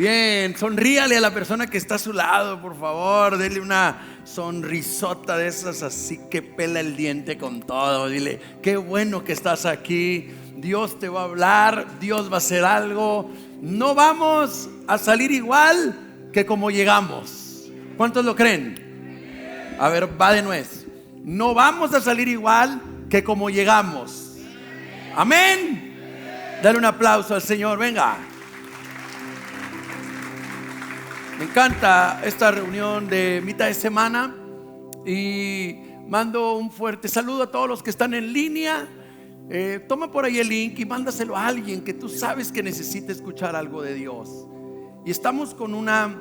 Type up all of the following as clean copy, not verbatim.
Bien, sonríale a la persona que está a su lado, por favor. Dele una sonrisota de esas así que pela el diente con todo. Dile, qué bueno que estás aquí. Dios te va a hablar, Dios va a hacer algo. No vamos a salir igual que como llegamos. ¿Cuántos lo creen? A ver, va de nuez. No vamos a salir igual que como llegamos. Amén. Dale un aplauso al Señor, venga. Me encanta esta reunión de mitad de semana y mando un fuerte saludo a todos los que están en línea. Toma por ahí el link y mándaselo a alguien que tú sabes que necesita escuchar algo de Dios. Y estamos con una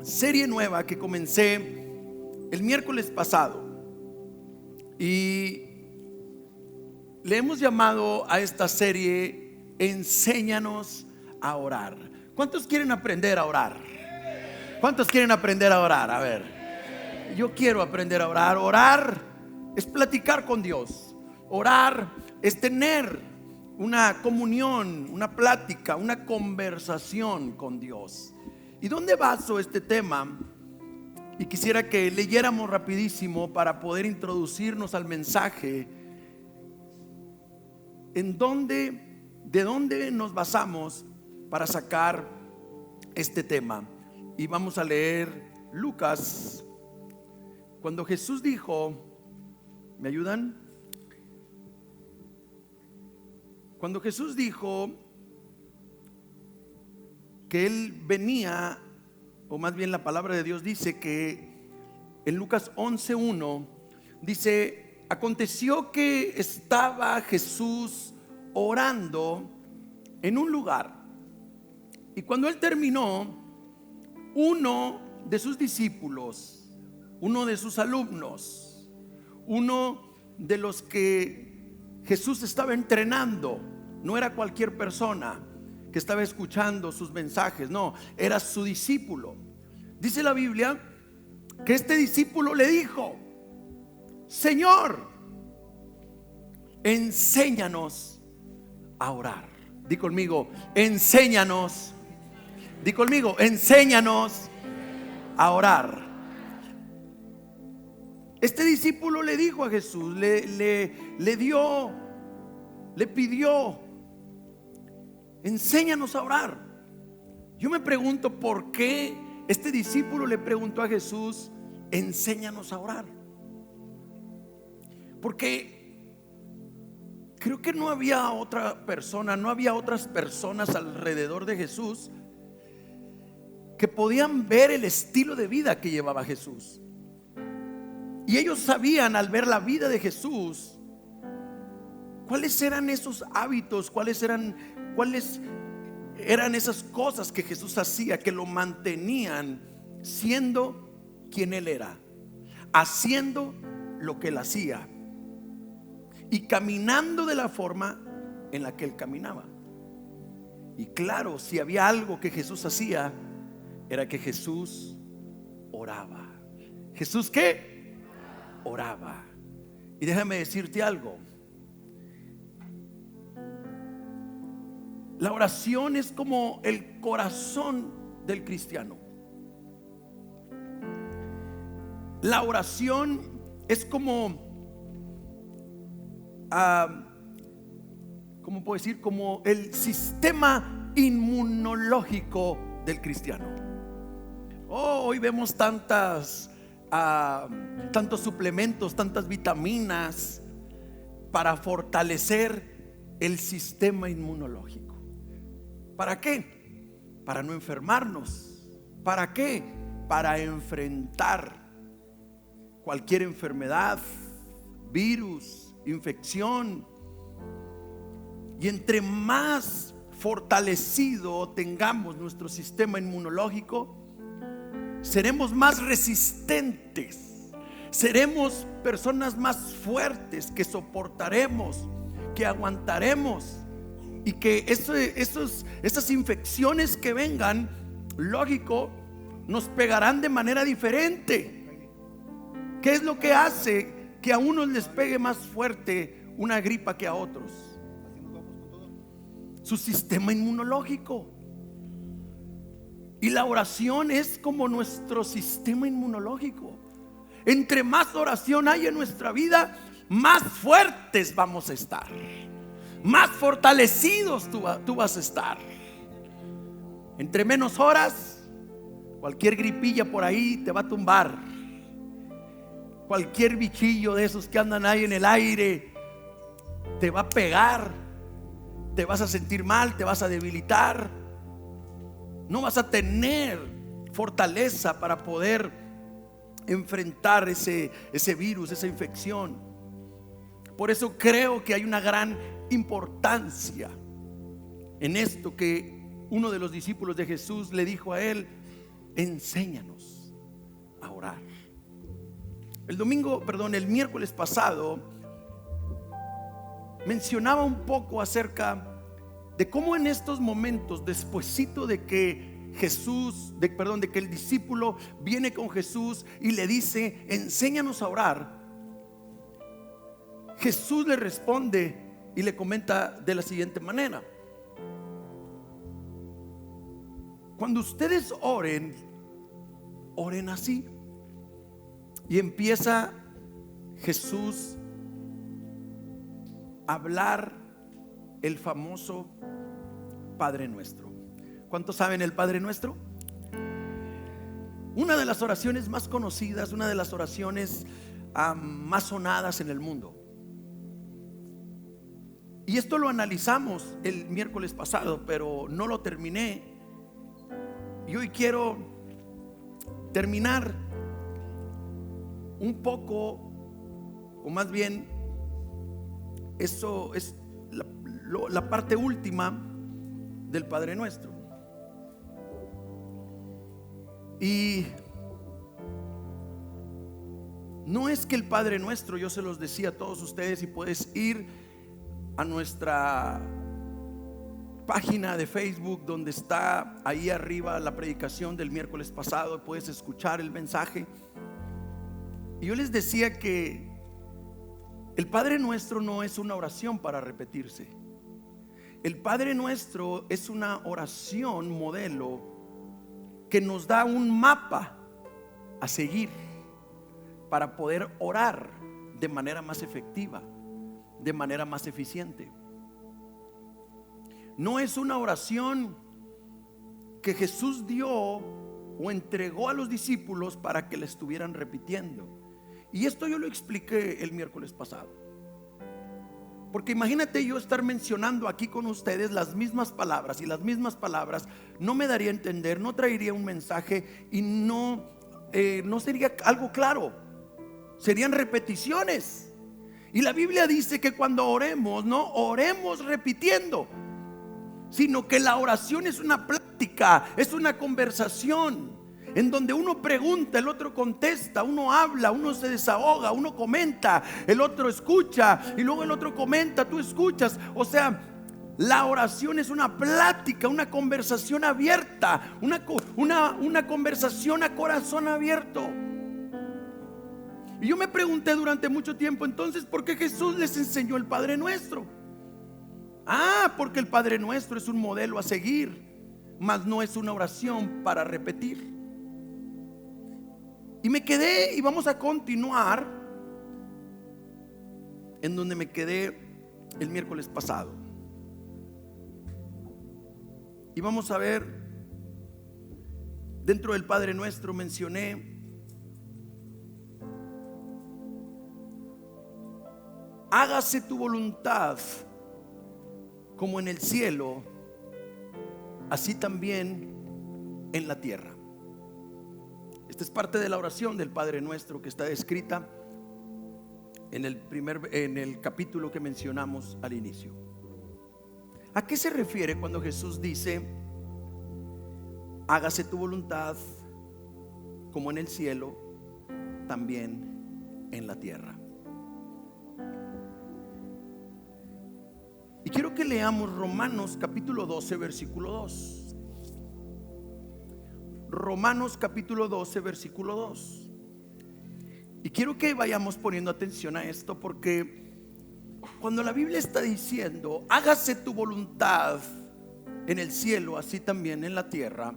serie nueva que comencé el miércoles pasado y le hemos llamado a esta serie Enséñanos a orar. ¿Cuántos quieren aprender a orar? ¿Cuántos quieren aprender a orar? A ver, yo quiero aprender a orar. Orar es platicar con Dios. Orar es tener una comunión, una plática, una conversación con Dios. ¿Y dónde baso este tema? Y quisiera que leyéramos rapidísimo para poder introducirnos al mensaje. ¿De dónde nos basamos para sacar este tema? Y vamos a leer Lucas. Cuando Jesús dijo, ¿me ayudan? Cuando Jesús dijo que Él venía, o más bien la palabra de Dios dice que en Lucas 11:1 dice: aconteció que estaba Jesús orando en un lugar, y cuando Él terminó, uno de sus discípulos, uno de sus alumnos, uno de los que Jesús estaba entrenando, no era cualquier persona que estaba escuchando sus mensajes, no, era su discípulo. Dice la Biblia que este discípulo le dijo: Señor, enséñanos a orar. Di conmigo, enséñanos. Di conmigo, enséñanos a orar. Este discípulo le dijo a Jesús, le pidió: enséñanos a orar. Yo me pregunto por qué este discípulo le preguntó a Jesús: enséñanos a orar. Porque creo que no había otra persona, no había otras personas alrededor de Jesús que podían ver el estilo de vida que llevaba Jesús. Y ellos sabían, al ver la vida de Jesús, cuáles eran esos hábitos, cuáles eran esas cosas que Jesús hacía, que lo mantenían siendo quien Él era, haciendo lo que Él hacía y caminando de la forma en la que Él caminaba. Y claro, si había algo que Jesús hacía, era que Jesús oraba. ¿Jesús qué? Oraba. Y déjame decirte algo: la oración es como el corazón del cristiano. La oración es como, ¿cómo puedo decir? Como el sistema inmunológico del cristiano. Hoy vemos tantos suplementos, tantas vitaminas para fortalecer el sistema inmunológico. ¿Para qué? Para no enfermarnos. ¿Para qué? Para enfrentar cualquier enfermedad, virus, infección. Y entre más fortalecido tengamos nuestro sistema inmunológico, seremos más resistentes, seremos personas más fuertes, que soportaremos, que aguantaremos, y que esas infecciones que vengan, lógico, nos pegarán de manera diferente. ¿Qué es lo que hace que a unos les pegue más fuerte una gripa que a otros? Su sistema inmunológico. Y la oración es como nuestro sistema inmunológico. Entre más oración hay en nuestra vida, más fuertes vamos a estar, más fortalecidos tú vas a estar. Entre menos horas, cualquier gripilla por ahí te va a tumbar. Cualquier bichillo de esos que andan ahí en el aire te va a pegar. Te vas a sentir mal, te vas a debilitar. No vas a tener fortaleza para poder enfrentar ese virus, esa infección. Por eso creo que hay una gran importancia en esto que uno de los discípulos de Jesús le dijo a él: enséñanos a orar. El miércoles pasado mencionaba un poco acerca de cómo en estos momentos, despuesito de que de que el discípulo viene con Jesús y le dice: enséñanos a orar, Jesús le responde y le comenta de la siguiente manera: cuando ustedes oren, oren así. Y empieza Jesús a hablar el famoso Padre Nuestro. ¿Cuántos saben el Padre Nuestro? Una de las oraciones más conocidas, una de las oraciones más sonadas en el mundo. Y esto lo analizamos el miércoles pasado, pero no lo terminé. Y hoy quiero terminar un poco, o más bien, eso es la parte última del Padre Nuestro. Y no es que el Padre Nuestro, yo se los decía a todos ustedes, y puedes ir a nuestra página de Facebook donde está ahí arriba la predicación del miércoles pasado, puedes escuchar el mensaje. Y yo les decía que el Padre Nuestro no es una oración para repetirse. El Padre Nuestro es una oración modelo que nos da un mapa a seguir para poder orar de manera más efectiva, de manera más eficiente. No es una oración que Jesús dio o entregó a los discípulos para que la estuvieran repitiendo. Y esto yo lo expliqué el miércoles pasado. Porque imagínate yo estar mencionando aquí con ustedes las mismas palabras, y las mismas palabras no me daría a entender, no traería un mensaje y no sería algo claro. Serían repeticiones. Y la Biblia dice que cuando oremos, no oremos repitiendo, sino que la oración es una plática, es una conversación en donde uno pregunta, el otro contesta, uno habla, uno se desahoga, uno comenta, el otro escucha y luego el otro comenta, tú escuchas. O sea, la oración es una plática, una conversación abierta, una conversación a corazón abierto. Y yo me pregunté durante mucho tiempo, entonces, ¿por qué Jesús les enseñó el Padre Nuestro? Porque el Padre Nuestro es un modelo a seguir, mas no es una oración para repetir. Y me quedé, y vamos a continuar en donde me quedé el miércoles pasado. Y vamos a ver, dentro del Padre Nuestro mencioné: hágase tu voluntad como en el cielo, así también en la tierra. Esta es parte de la oración del Padre Nuestro que está descrita en el capítulo que mencionamos al inicio. ¿A qué se refiere cuando Jesús dice: hágase tu voluntad como en el cielo, también en la tierra? Y quiero que leamos Romanos capítulo 12, versículo 2. Romanos capítulo 12, versículo 2. Y quiero que vayamos poniendo atención a esto, porque cuando la Biblia está diciendo: hágase tu voluntad en el cielo, así también en la tierra,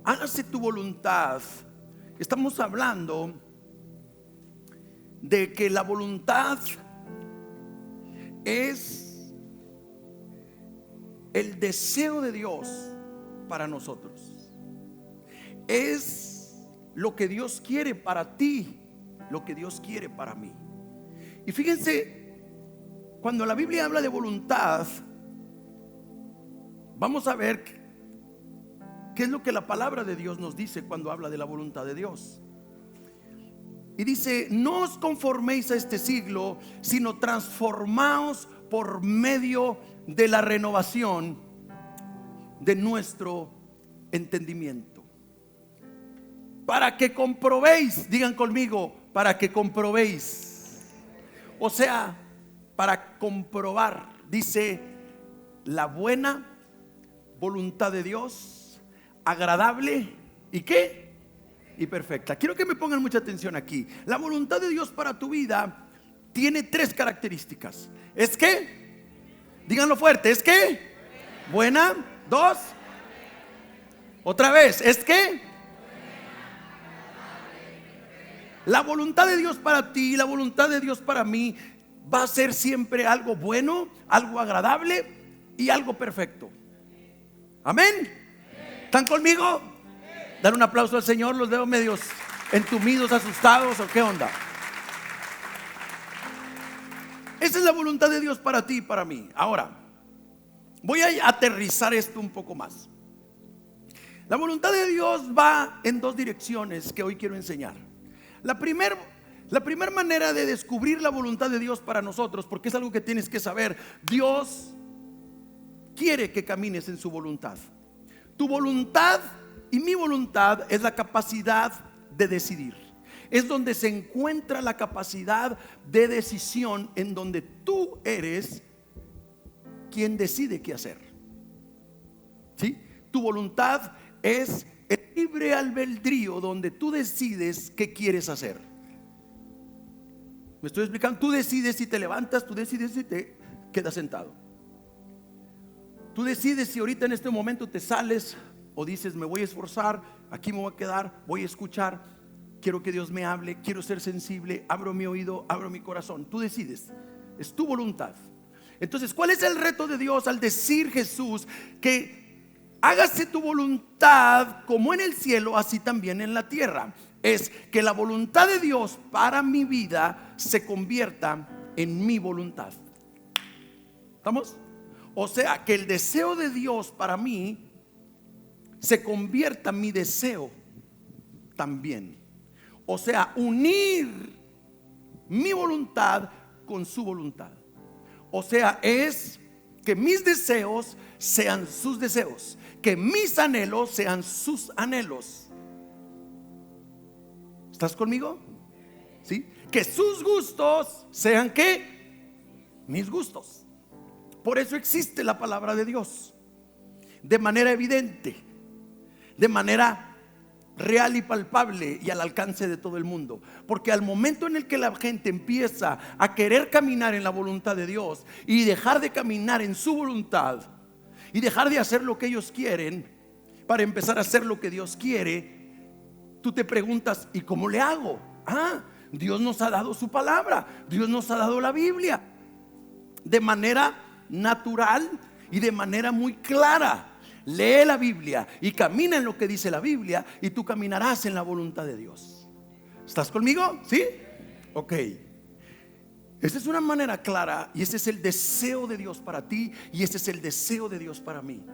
hágase tu voluntad, estamos hablando de que la voluntad es el deseo de Dios para nosotros. Es lo que Dios quiere para ti, lo que Dios quiere para mí. Y fíjense, cuando la Biblia habla de voluntad, vamos a ver qué es lo que la palabra de Dios nos dice cuando habla de la voluntad de Dios. Y dice: no os conforméis a este siglo, sino transformaos por medio de la renovación de nuestro entendimiento, para que comprobéis, digan conmigo, para que comprobéis. O sea, para comprobar, dice, la buena voluntad de Dios, agradable y ¿qué? Y perfecta. Quiero que me pongan mucha atención aquí. La voluntad de Dios para tu vida tiene 3 características. ¿Es qué? Díganlo fuerte. ¿Es qué? Buena. 2. Otra vez. ¿Es qué? La voluntad de Dios para ti, la voluntad de Dios para mí va a ser siempre algo bueno, algo agradable y algo perfecto. Amén. ¿Están conmigo? Dar un aplauso al Señor. Los veo medios entumidos, asustados, ¿o qué onda? Esa es la voluntad de Dios para ti y para mí. Ahora, voy a aterrizar esto un poco más. La voluntad de Dios va en 2 direcciones que hoy quiero enseñar. La primera manera de descubrir la voluntad de Dios para nosotros, porque es algo que tienes que saber: Dios quiere que camines en su voluntad. Tu voluntad y mi voluntad es la capacidad de decidir. Es donde se encuentra la capacidad de decisión, en donde tú eres quien decide qué hacer. ¿Sí? Tu voluntad es el libre albedrío, donde tú decides qué quieres hacer. ¿Me estoy explicando? Tú decides si te levantas, tú decides si te quedas sentado. Tú decides si ahorita en este momento te sales o dices: me voy a esforzar, aquí me voy a quedar, voy a escuchar, quiero que Dios me hable, quiero ser sensible, abro mi oído, abro mi corazón. Tú decides, es tu voluntad. Entonces, ¿cuál es el reto de Dios al decir Jesús que hágase tu voluntad como en el cielo, así también en la tierra? Es que la voluntad de Dios para mi vida se convierta en mi voluntad. ¿Estamos? O sea, que el deseo de Dios para mí se convierta en mi deseo también. O sea, unir mi voluntad con su voluntad. O sea, es que mis deseos sean sus deseos, que mis anhelos sean sus anhelos. ¿Estás conmigo? ¿Sí? Que sus gustos sean ¿qué? Mis gustos. Por eso existe la palabra de Dios de manera evidente, de manera real y palpable y al alcance de todo el mundo. Porque al momento en el que la gente empieza a querer caminar en la voluntad de Dios y dejar de caminar en su voluntad y dejar de hacer lo que ellos quieren para empezar a hacer lo que Dios quiere, tú te preguntas: ¿y cómo le hago? Dios nos ha dado su palabra, Dios nos ha dado la Biblia de manera natural y de manera muy clara. Lee la Biblia y camina en lo que dice la Biblia, y tú caminarás en la voluntad de Dios. ¿Estás conmigo? ¿Sí? Ok. Esa es una manera clara, y ese es el deseo de Dios para ti, y ese es el deseo de Dios para mí: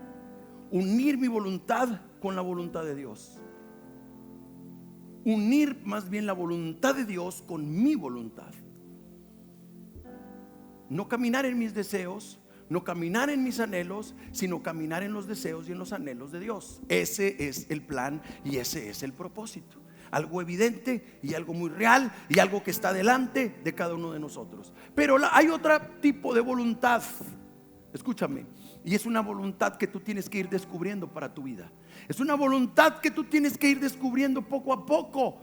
unir mi voluntad con la voluntad de Dios. Unir más bien la voluntad de Dios con mi voluntad. No caminar en mis deseos, no caminar en mis anhelos, sino caminar en los deseos y en los anhelos de Dios. Ese es el plan y ese es el propósito. Algo evidente y algo muy real, y algo que está delante de cada uno de nosotros. Pero hay otro tipo de voluntad, escúchame, y es una voluntad que tú tienes que ir descubriendo para tu vida. Es una voluntad que tú tienes que ir descubriendo poco a poco,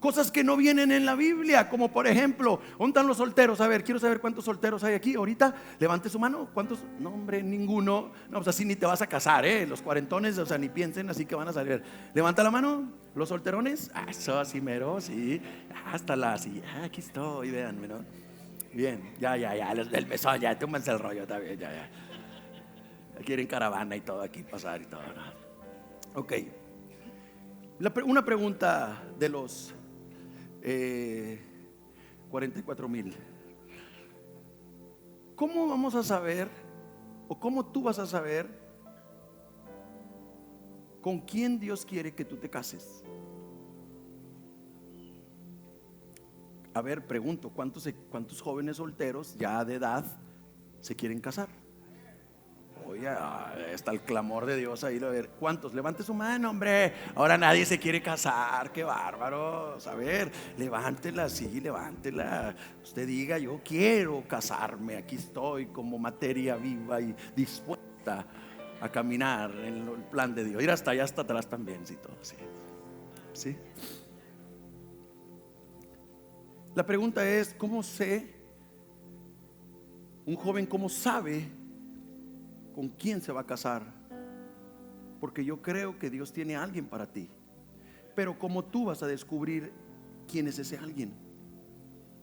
cosas que no vienen en la Biblia, como por ejemplo, ¿dónde están los solteros? A ver, quiero saber cuántos solteros hay aquí ahorita. Levante su mano. ¿Cuántos? No, hombre, ninguno. No, pues así ni te vas a casar, los cuarentones, o sea, ni piensen así que van a salir. Levanta la mano, los solterones. Eso, así mero, sí. Hasta la así, aquí estoy, véanme, ¿no? Bien, ya, el mesón, ya, túmense el rollo también, ya. Quieren caravana y todo aquí, pasar y todo, ¿no? Ok. Una pregunta de los 44,000. ¿Cómo vamos a saber, o cómo tú vas a saber con quién Dios quiere que tú te cases? A ver, pregunto, ¿cuántos jóvenes solteros ya de edad se quieren casar? Oye, está el clamor de Dios ahí. A ver, ¿cuántos? Levante su mano, hombre. Ahora nadie se quiere casar, qué bárbaros. A ver, levántela, sí, levántela. Usted diga, yo quiero casarme. Aquí estoy como materia viva y dispuesta a caminar en el plan de Dios. Ir hasta allá, hasta atrás también, sí, todo, sí. ¿Sí? La pregunta es, ¿cómo sé? Un joven, ¿cómo sabe con quién se va a casar? Porque yo creo que Dios tiene a alguien para ti. Pero ¿cómo tú vas a descubrir quién es ese alguien?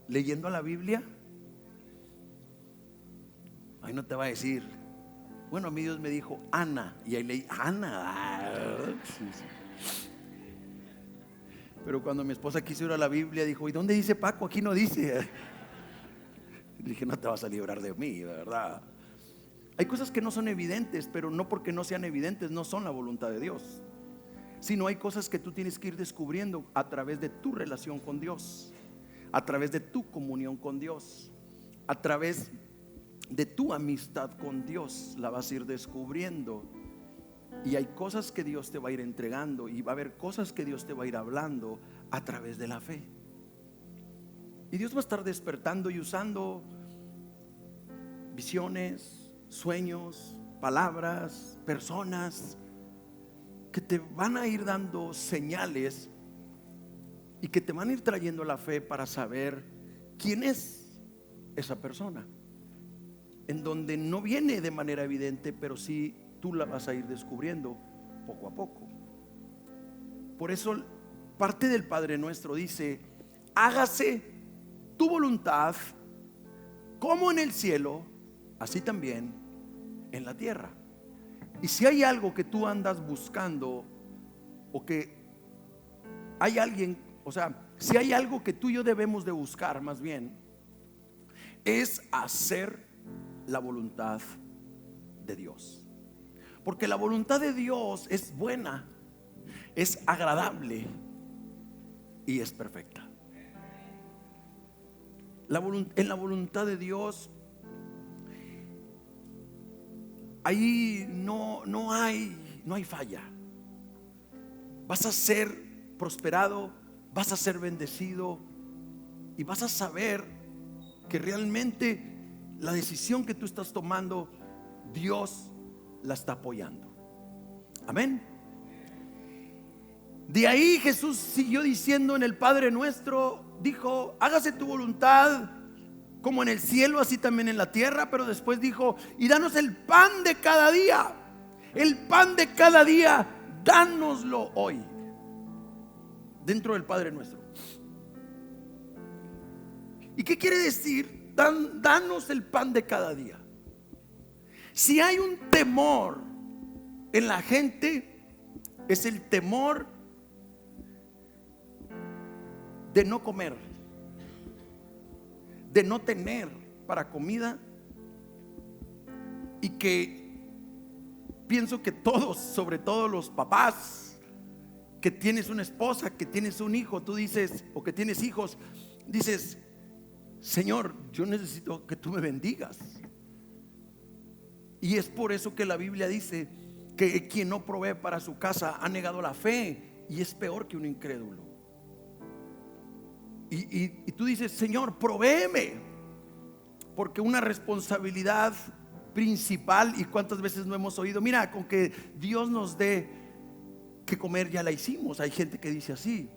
¿Leyendo la Biblia? Ahí no te va a decir, bueno, a mí Dios me dijo Ana, y ahí leí Ana. Sí. Pero cuando mi esposa quiso ir a la Biblia, dijo, ¿y dónde dice Paco? Aquí no dice. Dije, no te vas a librar de mí, de verdad. Hay cosas que no son evidentes, pero no porque no sean evidentes no son la voluntad de Dios, sino hay cosas que tú tienes que ir descubriendo a través de tu relación con Dios, a través de tu comunión con Dios, a través de tu amistad con Dios. La vas a ir descubriendo. Y hay cosas que Dios te va a ir entregando, y va a haber cosas que Dios te va a ir hablando a través de la fe. Y Dios va a estar despertando y usando visiones, sueños, palabras, personas que te van a ir dando señales y que te van a ir trayendo la fe para saber quién es esa persona, en donde no viene de manera evidente, pero sí tú la vas a ir descubriendo poco a poco. Por eso parte del Padre Nuestro dice, hágase tu voluntad como en el cielo, así también en la tierra. Y si hay algo que tú andas buscando, o que hay alguien, o sea, si hay algo que tú y yo debemos de buscar, más bien, es hacer la voluntad de Dios. Porque la voluntad de Dios es buena, es agradable y es perfecta. En la voluntad de Dios ahí no hay falla. Vas a ser prosperado, vas a ser bendecido, y vas a saber que realmente la decisión que tú estás tomando, Dios la está apoyando. Amén. De ahí Jesús siguió diciendo en el Padre Nuestro, dijo, hágase tu voluntad como en el cielo, así también en la tierra. Pero después dijo, y danos el pan de cada día. El pan de cada día, dánoslo hoy. Dentro del Padre Nuestro. ¿Y qué quiere decir? Danos el pan de cada día. Si hay un temor en la gente, es el temor de no comer, de no tener para comida. Y que pienso que todos, sobre todo los papás, que tienes una esposa, que tienes un hijo, tú dices, o que tienes hijos, dices, Señor, yo necesito que tú me bendigas. Y es por eso que la Biblia dice que quien no provee para su casa ha negado la fe y es peor que un incrédulo. Y tú dices, Señor, provéeme, porque una responsabilidad principal, y cuántas veces no hemos oído, mira, con que Dios nos dé que comer ya la hicimos. Hay gente que dice así,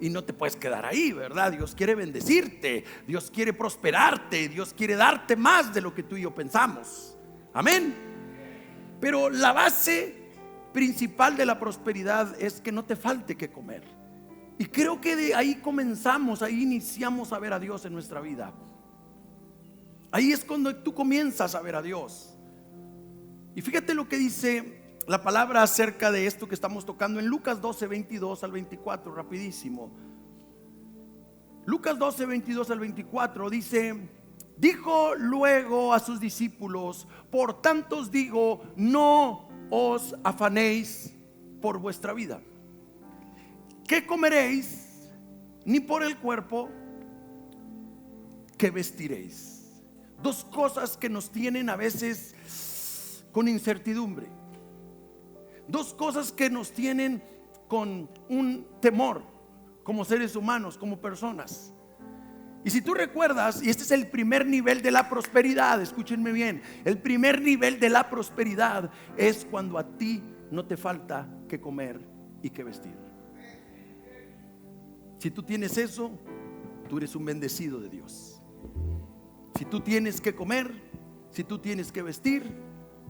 Y no te puedes quedar ahí, ¿verdad? Dios quiere bendecirte, Dios quiere prosperarte, Dios quiere darte más de lo que tú y yo pensamos. Amén. Pero la base principal de la prosperidad es que no te falte que comer. Y creo que de ahí comenzamos, ahí iniciamos a ver a Dios en nuestra vida. Ahí es cuando tú comienzas a ver a Dios. Y fíjate lo que dice la palabra acerca de esto que estamos tocando en Lucas 12, 22 al 24, rapidísimo. Lucas 12, 22 al 24 dice: dijo luego a sus discípulos: por tanto os digo, no os afanéis por vuestra vida, ¿qué comeréis? Ni por el cuerpo, ¿qué vestiréis? Dos cosas que nos tienen a veces con incertidumbre. Dos cosas que nos tienen con un temor como seres humanos, como personas. Y si tú recuerdas, y este es el primer nivel de la prosperidad, escúchenme bien, el primer nivel de la prosperidad es cuando a ti no te falta que comer y que vestir. Si tú tienes eso, tú eres un bendecido de Dios. Si tú tienes que comer, si tú tienes que vestir,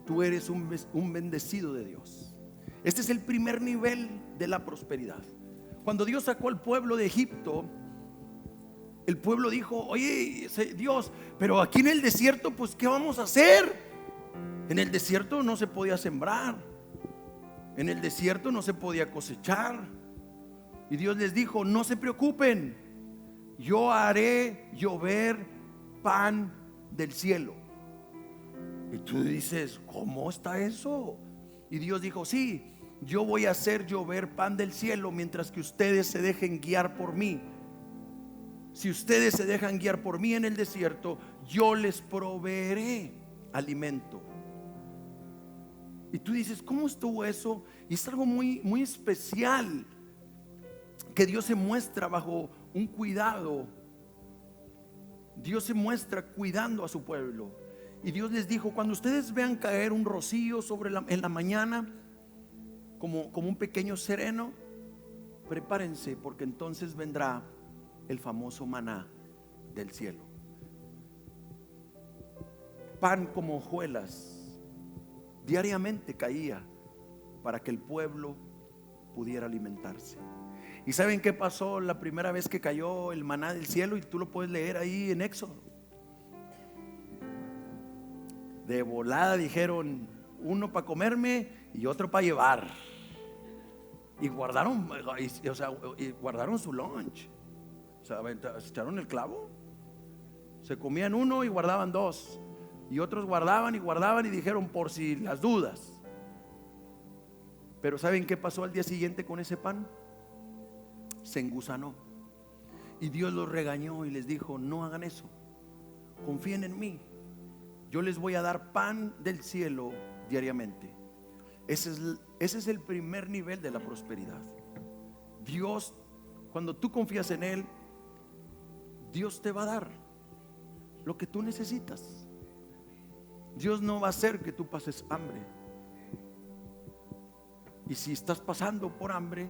tú eres un bendecido de Dios. Este es el primer nivel de la prosperidad. Cuando Dios sacó al pueblo de Egipto, el pueblo dijo: oye, Dios, pero aquí en el desierto, pues ¿qué vamos a hacer? En el desierto no se podía sembrar, en el desierto no se podía cosechar. Y Dios les dijo: no se preocupen, yo haré llover pan del cielo. Y tú dices: ¿cómo está eso? Y Dios dijo: sí, yo voy a hacer llover pan del cielo mientras que ustedes se dejen guiar por mí. Si ustedes se dejan guiar por mí en el desierto, yo les proveeré alimento. Y tú dices: ¿cómo estuvo eso? Y es algo muy, muy especial, que Dios se muestra bajo un cuidado. Dios se muestra cuidando a su pueblo. Y Dios les dijo: cuando ustedes vean caer un rocío en la mañana, como un pequeño sereno, prepárense, porque entonces vendrá el famoso maná del cielo. Pan como hojuelas diariamente caía para que el pueblo pudiera alimentarse. ¿Y saben qué pasó la primera vez que cayó el maná del cielo? Y tú lo puedes leer ahí en Éxodo. De volada dijeron: uno para comerme y otro para llevar. Y guardaron, guardaron su lunch. O sea, se echaron el clavo. Se comían uno y guardaban dos. Y otros guardaban y dijeron: por si las dudas. Pero ¿saben qué pasó al día siguiente con ese pan? Se engusanó. Y Dios los regañó y les dijo: no hagan eso, confíen en mí. Yo les voy a dar pan del cielo diariamente. Ese es el primer nivel de la prosperidad. Dios, cuando tú confías en Él, Dios te va a dar lo que tú necesitas. Dios no va a hacer que tú pases hambre. Y si estás pasando por hambre,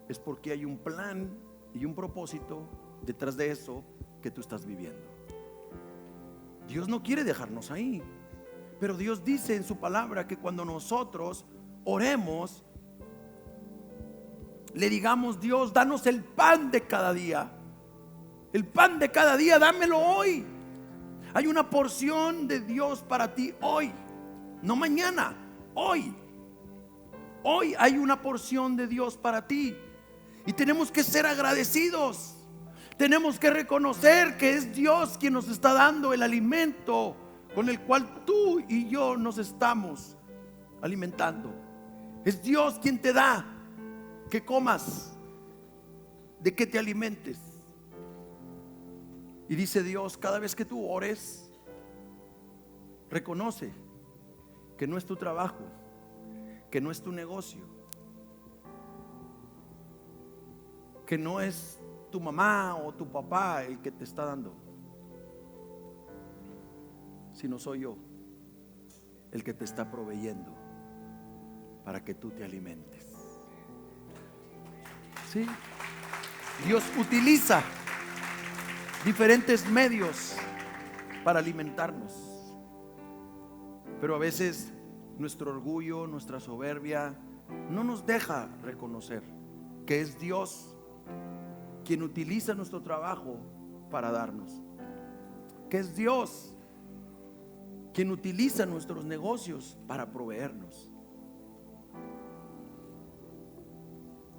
es porque hay un plan y un propósito detrás de eso que tú estás viviendo. Dios no quiere dejarnos ahí, pero Dios dice en su palabra que cuando nosotros oremos, le digamos: Dios, danos el pan de cada día. El pan de cada día, dámelo hoy. Hay una porción de Dios para ti hoy, no mañana, hoy. Hoy hay una porción de Dios para ti. Y tenemos que ser agradecidos. Tenemos que reconocer que es Dios quien nos está dando el alimento con el cual tú y yo nos estamos alimentando. Es Dios quien te da que comas, de que te alimentes. Y dice Dios: cada vez que tú ores, reconoce que no es tu trabajo, que no es tu negocio, que no es tu mamá o tu papá el que te está dando, sino soy yo el que te está proveyendo para que tú te alimentes. ¿Sí? Dios utiliza diferentes medios para alimentarnos, pero a veces nuestro orgullo, nuestra soberbia no nos deja reconocer que es Dios quien utiliza nuestro trabajo para darnos, que es Dios quien utiliza nuestros negocios para proveernos.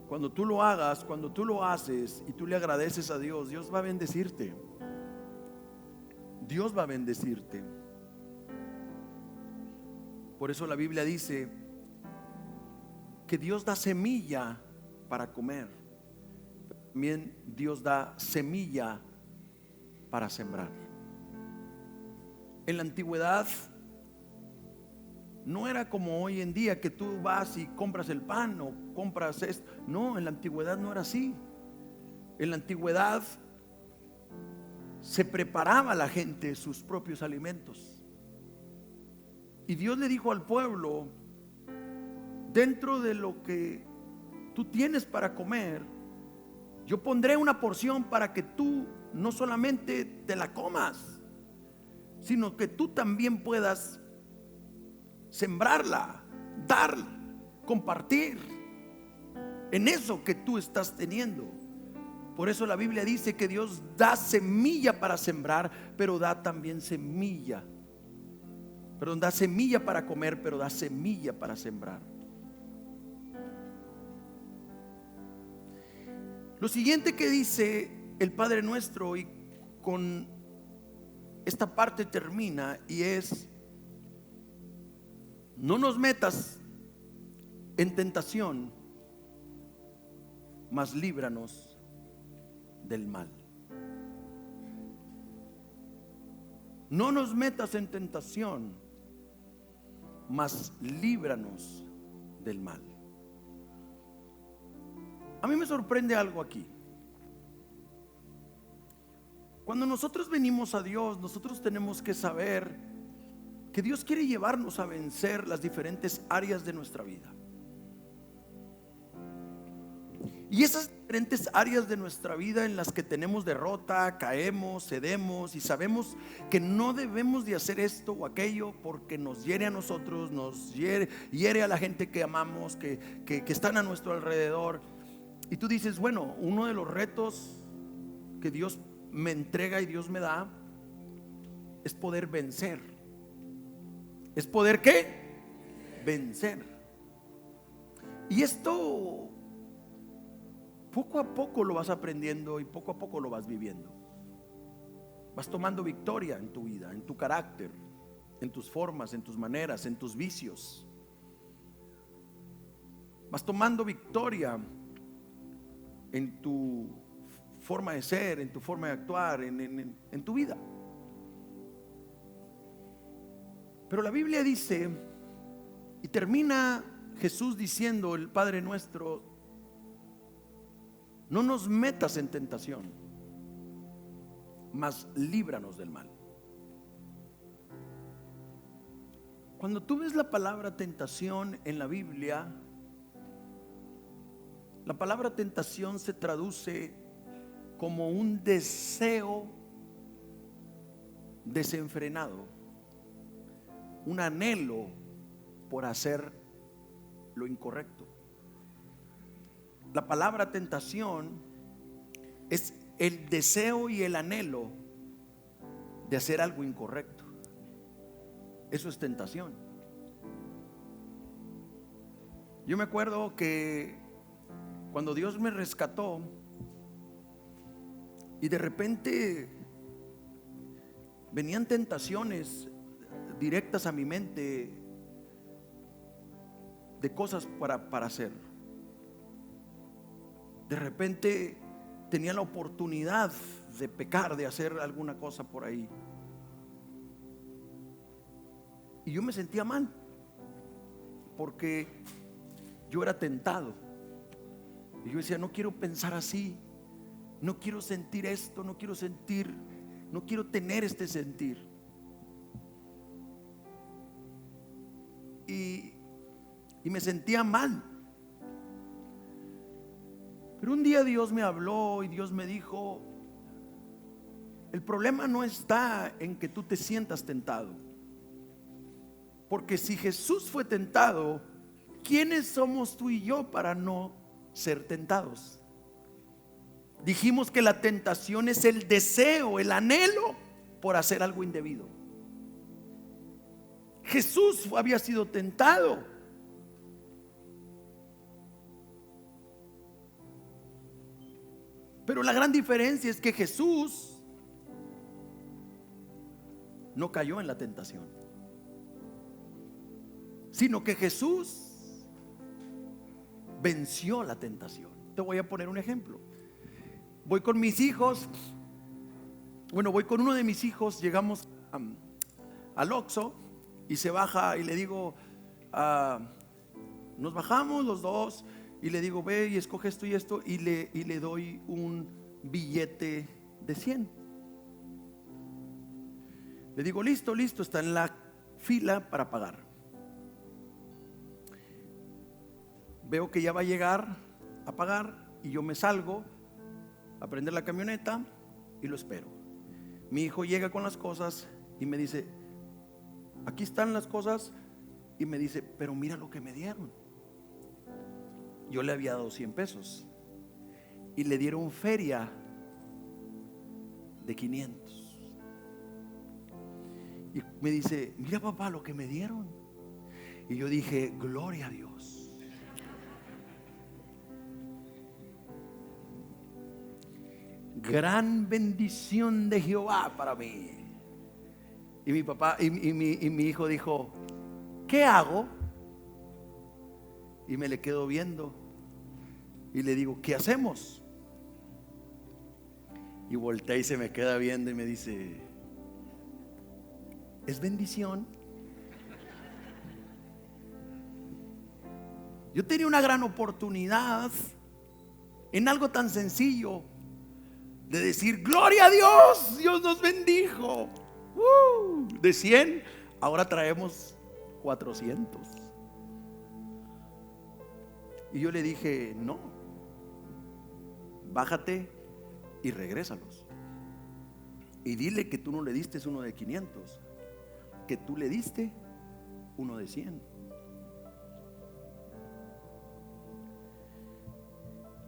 Cuando tú lo hagas, cuando tú lo haces y tú le agradeces a Dios, Dios va a bendecirte. Dios va a bendecirte. Por eso la Biblia dice que Dios da semilla para comer. También Dios da semilla para sembrar. En la antigüedad no era como hoy en día que tú vas y compras el pan o compras esto. No, en la antigüedad no era así. En la antigüedad se preparaba la gente sus propios alimentos. Y Dios le dijo al pueblo: dentro de lo que tú tienes para comer, yo pondré una porción para que tú no solamente te la comas, sino que tú también puedas sembrarla, dar, compartir en eso que tú estás teniendo. Por eso la Biblia dice que Dios da semilla para sembrar, pero da también semilla. Perdón, da semilla para comer, pero da semilla para sembrar. Lo siguiente que dice el Padre Nuestro, y con esta parte termina, y es: no nos metas en tentación, mas líbranos del mal. No nos metas en tentación, mas líbranos del mal. A mí me sorprende algo aquí. Cuando nosotros venimos a Dios, nosotros tenemos que saber que Dios quiere llevarnos a vencer las diferentes áreas de nuestra vida. Y esas diferentes áreas de nuestra vida en las que tenemos derrota, caemos, cedemos y sabemos que no debemos de hacer esto o aquello porque nos hiere a nosotros, nos hiere a la gente que amamos, que están a nuestro alrededor. Y tú dices: bueno, uno de los retos que Dios me entrega y Dios me da es poder vencer. ¿Es poder qué? Vencer. Y esto poco a poco lo vas aprendiendo y poco a poco lo vas viviendo. Vas tomando victoria en tu vida, en tu carácter, en tus formas, en tus maneras, en tus vicios. Vas tomando victoria en tu forma de ser, en tu forma de actuar, en tu vida. Pero la Biblia dice, y termina Jesús diciendo, el Padre Nuestro: no nos metas en tentación, mas líbranos del mal. Cuando tú ves la palabra tentación en la Biblia, la palabra tentación se traduce como un deseo desenfrenado, un anhelo por hacer lo incorrecto. La palabra tentación es el deseo y el anhelo de hacer algo incorrecto. Eso es tentación. Yo me acuerdo que cuando Dios me rescató y de repente venían tentaciones directas a mi mente de cosas para hacer. De repente tenía la oportunidad de pecar, de hacer alguna cosa por ahí, y yo me sentía mal porque yo era tentado. Y yo decía: no quiero pensar así, no quiero sentir esto, no quiero tener este sentir. Y me sentía mal. Pero un día Dios me habló y Dios me dijo: el problema no está en que tú te sientas tentado, porque si Jesús fue tentado, ¿quiénes somos tú y yo para no ser tentados? Dijimos que la tentación es el deseo, el anhelo por hacer algo indebido. Jesús había sido tentado. Pero la gran diferencia es que Jesús no cayó en la tentación, sino que Jesús venció la tentación. Te voy a poner un ejemplo. Voy con mis hijos. Voy con uno de mis hijos. Llegamos al Oxxo y se baja y le digo, nos bajamos los dos y le digo: ve y escoge esto y esto, y le doy un billete de 100. Le digo: listo, está en la fila para pagar. Veo que ya va a llegar a pagar y yo me salgo a prender la camioneta y lo espero. Mi hijo llega con las cosas y me dice: aquí están las cosas. Y me dice: pero mira lo que me dieron. Yo le había dado 100 pesos y le dieron feria de 500. Y me dice: mira, papá, lo que me dieron. Y yo dije: gloria a Dios. Gran bendición de Jehová para mí. Y mi papá y mi hijo dijo: ¿qué hago? Y me le quedo viendo y le digo: ¿qué hacemos? Y voltea y se me queda viendo y me dice: es bendición. Yo tenía una gran oportunidad en algo tan sencillo de decir: gloria a Dios, Dios nos bendijo. De 100 ahora traemos 400. Y yo le dije: no, bájate y regrésalos y dile que tú no le diste uno de 500, que tú le diste uno de 100.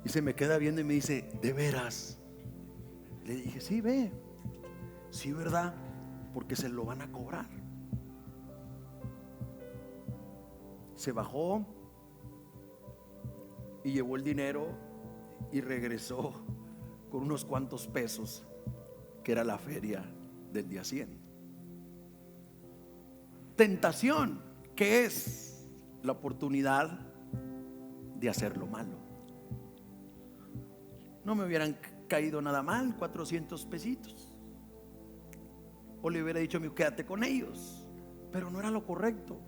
Y se me queda viendo y me dice: ¿de veras? Le dije: sí, ve, sí, ¿verdad? Porque se lo van a cobrar. Se bajó y llevó el dinero y regresó con unos cuantos pesos, que era la feria del día 100. Tentación, que es la oportunidad de hacer lo malo. No me hubieran caído nada mal 400 pesitos, o le hubiera dicho a mí: quédate con ellos. Pero no era lo correcto.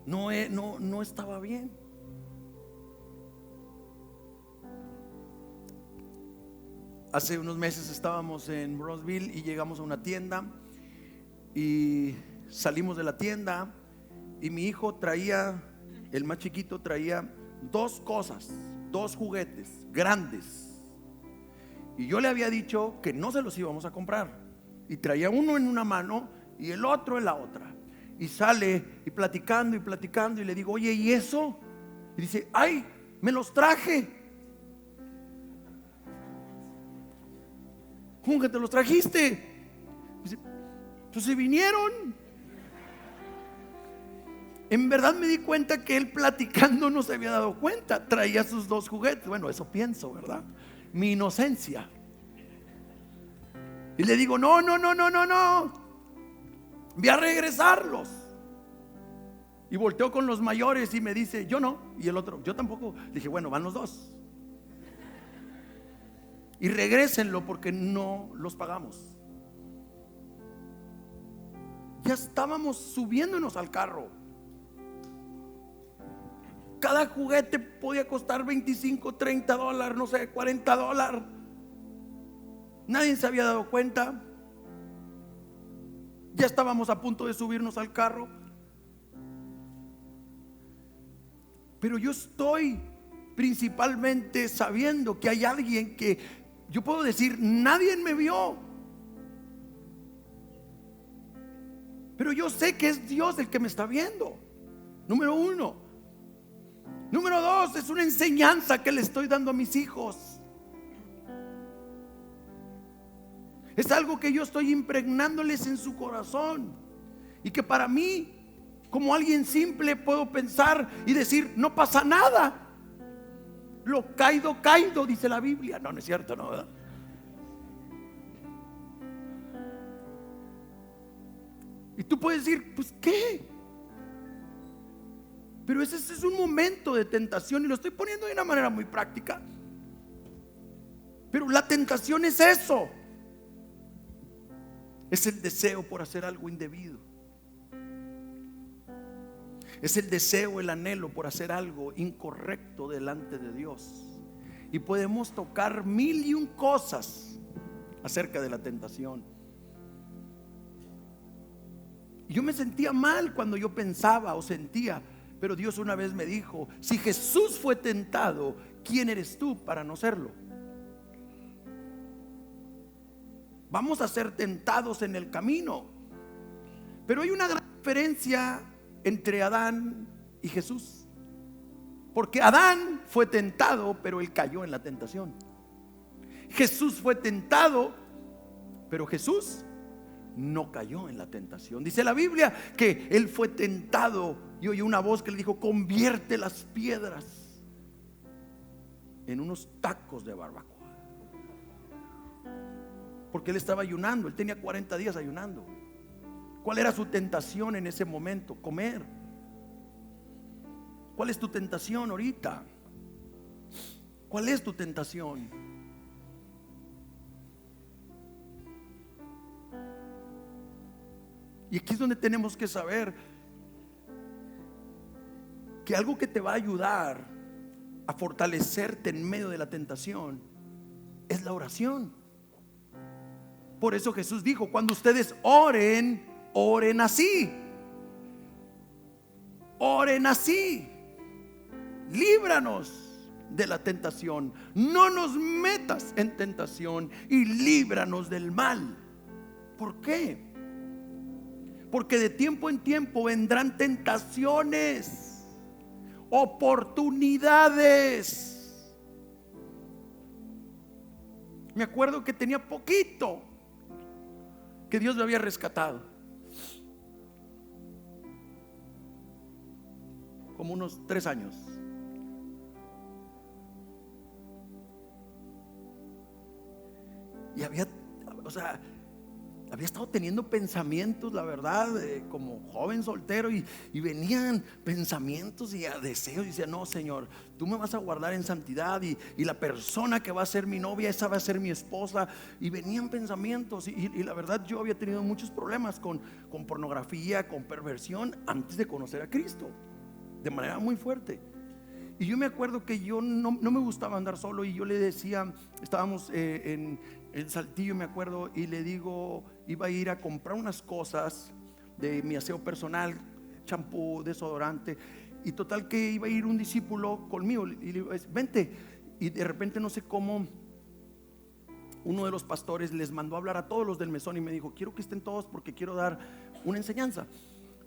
No estaba bien. Hace unos meses estábamos en Roseville y llegamos a una tienda y salimos de la tienda y mi hijo traía, el más chiquito, traía 2 cosas, 2 juguetes grandes, y yo le había dicho que no se los íbamos a comprar, y traía uno en una mano y el otro en la otra, y sale y platicando y le digo: oye, ¿y eso? Y dice: ay, me los traje. ¿Cómo que te los trajiste? Dice: pues se vinieron. En verdad me di cuenta que él, platicando, no se había dado cuenta. Traía sus 2 juguetes. Bueno, eso pienso, ¿verdad? Mi inocencia. Y le digo: no, voy a regresarlos. Y volteó con los mayores y me dice: yo no. Y el otro: yo tampoco. Le dije: bueno, van los 2. Y regrésenlo porque no los pagamos. Ya estábamos subiéndonos al carro. Cada juguete podía costar 25, 30 dólares, no sé, 40 dólares. Nadie se había dado cuenta. Ya estábamos a punto de subirnos al carro. Pero yo estoy principalmente sabiendo que hay alguien que yo puedo decir, nadie me vio, pero yo sé que es Dios el que me está viendo. Número uno. Número dos, es una enseñanza que le estoy dando a mis hijos. Es algo que yo estoy impregnándoles en su corazón, y que para mí, como alguien simple, puedo pensar y decir, no pasa nada. Lo caído, caído, dice la Biblia. No, no es cierto, no, ¿verdad? Y tú puedes decir, pues ¿qué? Pero ese es un momento de tentación, y lo estoy poniendo de una manera muy práctica. Pero la tentación es eso. Es el deseo por hacer algo indebido. Es el deseo, el anhelo por hacer algo incorrecto delante de Dios. Y podemos tocar 1001 cosas acerca de la tentación. Y yo me sentía mal cuando yo pensaba o sentía, pero Dios una vez me dijo, si Jesús fue tentado, ¿quién eres tú para no serlo? Vamos a ser tentados en el camino, pero hay una gran diferencia entre Adán y Jesús, porque Adán fue tentado, pero él cayó en la tentación. Jesús fue tentado, pero Jesús no cayó en la tentación. Dice la Biblia que él fue tentado y oyó una voz que le dijo, convierte las piedras en unos tacos de barbacoa. Porque él estaba ayunando, él tenía 40 días ayunando. ¿Cuál era su tentación en ese momento? Comer. ¿Cuál es tu tentación ahorita? ¿Cuál es tu tentación? Y aquí es donde tenemos que saber que algo que te va a ayudar a fortalecerte en medio de la tentación es la oración. Por eso Jesús dijo, cuando ustedes oren, oren así. Oren así. Líbranos de la tentación. No nos metas en tentación y líbranos del mal. ¿Por qué? Porque de tiempo en tiempo vendrán tentaciones, oportunidades. Me acuerdo que tenía poquito que Dios me había rescatado, como unos 3 años. Y había estado teniendo pensamientos, la verdad, como joven soltero, y venían pensamientos y deseos. Y decía, no, Señor, tú me vas a guardar en santidad, y la persona que va a ser mi novia, esa va a ser mi esposa. Y venían pensamientos, y la verdad, yo había tenido muchos problemas con pornografía, con perversión, antes de conocer a Cristo, de manera muy fuerte. Y yo me acuerdo que yo no me gustaba andar solo, y yo le decía, estábamos en Saltillo, me acuerdo, y le digo, iba a ir a comprar unas cosas de mi aseo personal, champú, desodorante, y total que iba a ir un discípulo conmigo, y le digo, vente. Y de repente, no sé cómo, uno de los pastores les mandó a hablar a todos los del mesón y me dijo, quiero que estén todos porque quiero dar una enseñanza.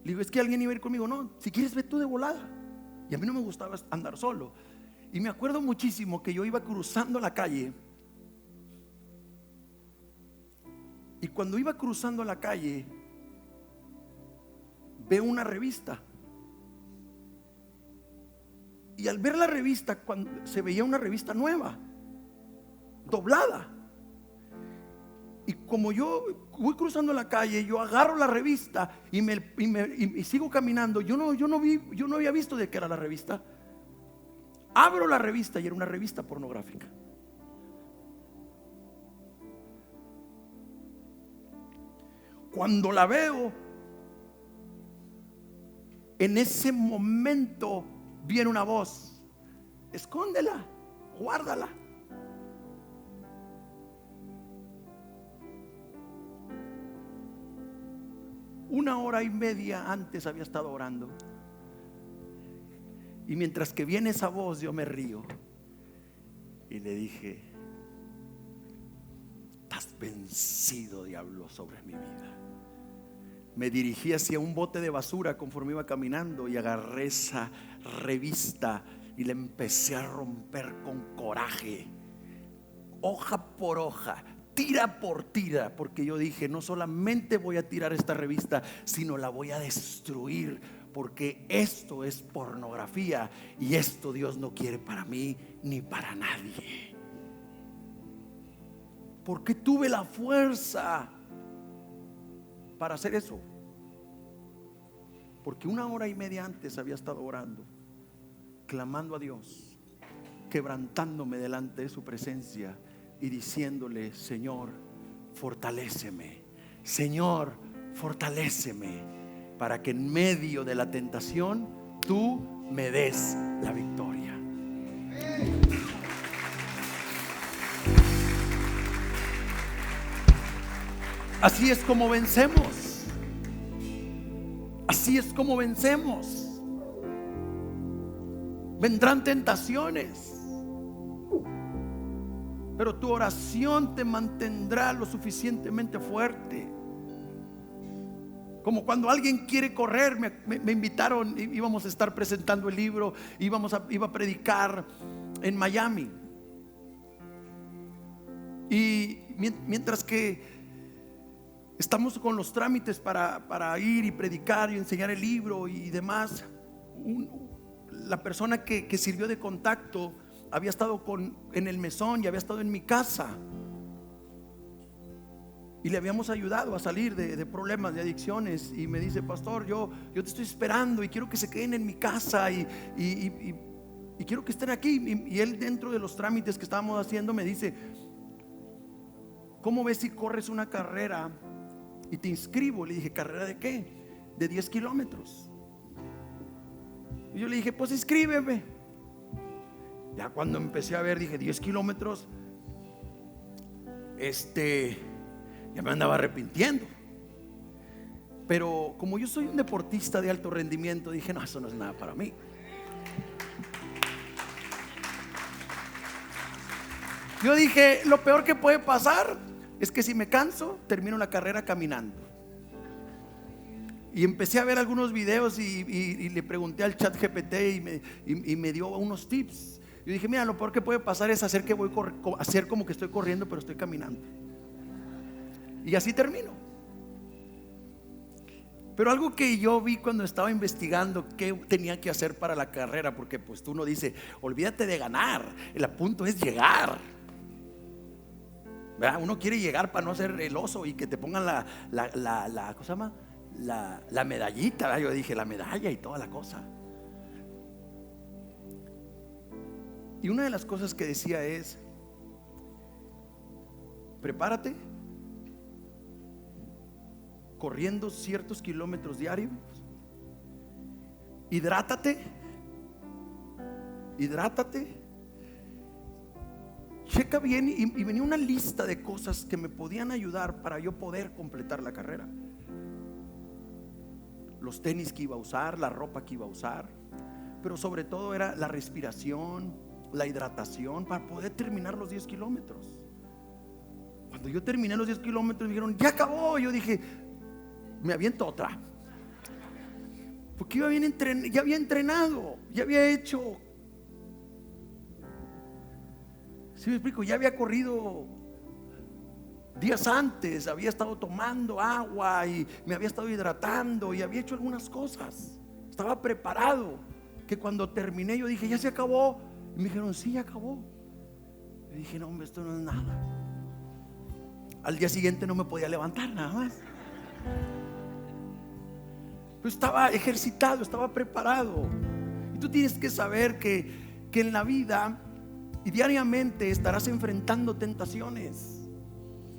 Le digo, es que alguien iba a ir conmigo. No, si quieres ve tú de volada. Y a mí no me gustaba andar solo. Y me acuerdo muchísimo que yo iba cruzando la calle, y cuando iba cruzando la calle veo una revista, y al ver la revista, cuando se veía una revista nueva, doblada, y como yo voy cruzando la calle, yo agarro la revista y sigo caminando. Yo no había visto de qué era la revista. Abro la revista y era una revista pornográfica. Cuando la veo, en ese momento viene una voz: escóndela, guárdala. Una hora y media antes había estado orando, Y mientras que viene esa voz, yo me río y le dije: estás vencido, diablo, sobre mi vida. Me dirigí hacia un bote de basura conforme iba caminando y agarré esa revista y la empecé a romper con coraje, hoja por hoja, tira por tira, porque yo dije: no solamente voy a tirar esta revista, sino la voy a destruir, porque esto es pornografía y esto Dios no quiere para mí ni para nadie. Porque tuve la fuerza para hacer eso, porque 1 hora y media antes había estado orando, clamando a Dios, quebrantándome delante de su presencia y diciéndole: Señor, fortaléceme, Señor, fortaléceme, para que en medio de la tentación tú me des la victoria. Así es como vencemos. Así es como vencemos. Vendrán tentaciones, pero tu oración te mantendrá lo suficientemente fuerte. Como cuando alguien quiere correr, me invitaron, íbamos a estar presentando el libro, iba a predicar en Miami. Y mientras que estamos con los trámites para ir y predicar y enseñar el libro y demás, la persona que sirvió de contacto había estado en el mesón y había estado en mi casa, y le habíamos ayudado a salir de problemas, de adicciones. Y me dice: pastor, yo te estoy esperando y quiero que se queden en mi casa y quiero que estén aquí. Y él, dentro de los trámites que estábamos haciendo, me dice: ¿cómo ves si corres una carrera y te inscribo? Le dije: ¿carrera de qué? De 10 kilómetros. Y yo le dije: pues inscríbeme. Ya cuando empecé a ver, dije: 10 kilómetros, ya me andaba arrepintiendo. Pero como yo soy un deportista de alto rendimiento, dije: no, eso no es nada para mí. Yo dije: lo peor que puede pasar es que si me canso, termino la carrera caminando. Y empecé a ver algunos videos y le pregunté al chat GPT y me dio unos tips. Yo dije: mira, lo peor que puede pasar es hacer como que estoy corriendo, pero estoy caminando. Y así termino. Pero algo que yo vi cuando estaba investigando qué tenía que hacer para la carrera, porque pues tú no dices: olvídate de ganar, el punto es llegar, ¿verdad? Uno quiere llegar para no ser el oso y que te pongan ¿cómo se llama? La medallita, ¿verdad? Yo dije: la medalla y toda la cosa. Y una de las cosas que decía es: prepárate corriendo ciertos kilómetros diarios, hidrátate, checa bien. Y venía una lista de cosas que me podían ayudar para yo poder completar la carrera. Los tenis que iba a usar, la ropa que iba a usar, pero sobre todo era la respiración, la hidratación, para poder terminar los 10 kilómetros. Cuando yo terminé los 10 kilómetros, me dijeron: ya acabó. Yo dije: me aviento otra, porque iba bien ya había entrenado, ya había hecho, ¿sí me explico? Ya había corrido días antes, había estado tomando agua y me había estado hidratando y había hecho algunas cosas. Estaba preparado, que cuando terminé yo dije: ya se acabó. Y me dijeron: sí, ya acabó. Y dije: no, hombre, esto no es nada. Al día siguiente no me podía levantar nada más. Pero estaba ejercitado, estaba preparado. Y tú tienes que saber que en la vida y diariamente estarás enfrentando tentaciones,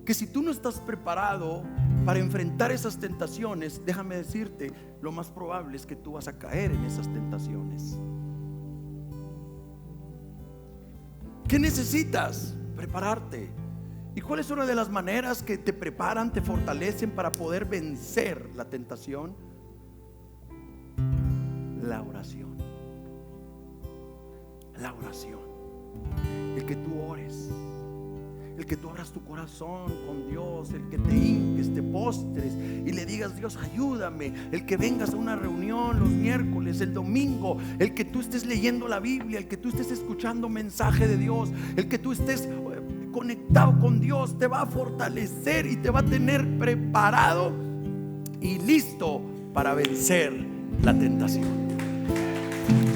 que si tú no estás preparado para enfrentar esas tentaciones, déjame decirte, lo más probable es que tú vas a caer en esas tentaciones. ¿Qué necesitas? Prepararte. ¿Y cuál es una de las maneras que te preparan, te fortalecen para poder vencer la tentación? La oración. la oración, el que tú ores, el que tú abras tu corazón con Dios, el que te hinques, te postres y le digas: Dios, ayúdame. El que vengas a una reunión los miércoles, el domingo, el que tú estés leyendo la Biblia, el que tú estés escuchando mensaje de Dios, el que tú estés conectado con Dios, te va a fortalecer y te va a tener preparado y listo para vencer la tentación.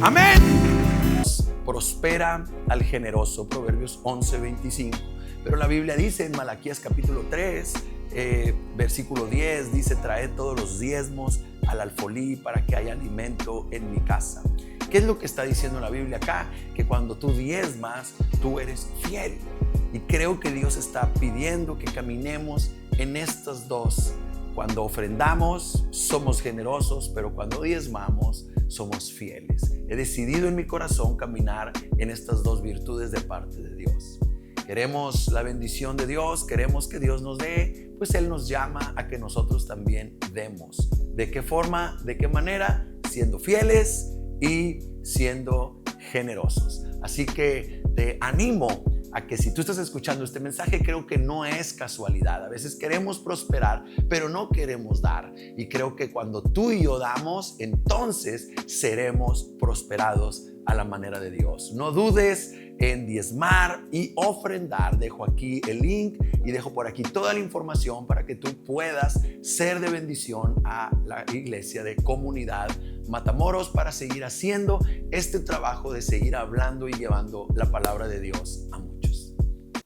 Amén. Prospera al generoso, Proverbios 11:25. Pero la Biblia dice en Malaquías capítulo 3, versículo 10, dice: traed todos los diezmos al alfolí para que haya alimento en mi casa. ¿Qué es lo que está diciendo la Biblia acá? Que cuando tú diezmas, tú eres fiel. Y creo que Dios está pidiendo que caminemos en estas dos. Cuando ofrendamos, somos generosos, pero cuando diezmamos, somos fieles. He decidido en mi corazón caminar en estas dos virtudes de parte de Dios. Queremos la bendición de Dios, queremos que Dios nos dé, pues Él nos llama a que nosotros también demos. ¿De qué forma? ¿De qué manera? Siendo fieles y siendo generosos. Así que te animo a que si tú estás escuchando este mensaje, creo que no es casualidad. A veces queremos prosperar, pero no queremos dar. Y creo que cuando tú y yo damos, entonces seremos prosperados a la manera de Dios. No dudes en diezmar y ofrendar. Dejo aquí el link y dejo por aquí toda la información para que tú puedas ser de bendición a la iglesia de Comunidad Matamoros, para seguir haciendo este trabajo de seguir hablando y llevando la palabra de Dios a muchos.